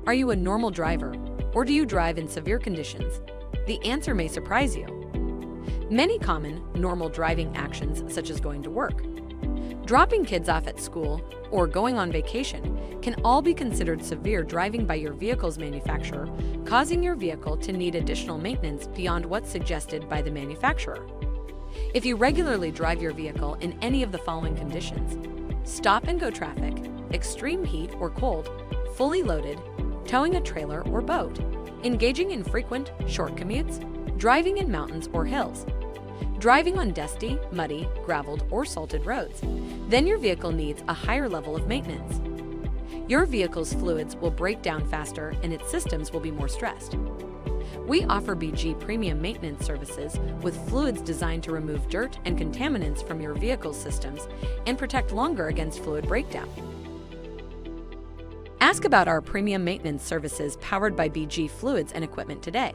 Are you a normal driver, or do you drive in severe conditions? The answer may surprise you. Many common, normal driving actions, such as going to work, dropping kids off at school, or going on vacation, can all be considered severe driving by your vehicle's manufacturer, causing your vehicle to need additional maintenance beyond what's suggested by the manufacturer. If you regularly drive your vehicle in any of the following conditions: stop-and-go traffic, extreme heat or cold, fully loaded, towing a trailer or boat, engaging in frequent, short commutes, driving in mountains or hills, driving on dusty, muddy, graveled, or salted roads, then your vehicle needs a higher level of maintenance. Your vehicle's fluids will break down faster and its systems will be more stressed. We offer BG Premium Maintenance Services with fluids designed to remove dirt and contaminants from your vehicle's systems and protect longer against fluid breakdown. Ask about our premium maintenance services powered by BG Fluids and Equipment today.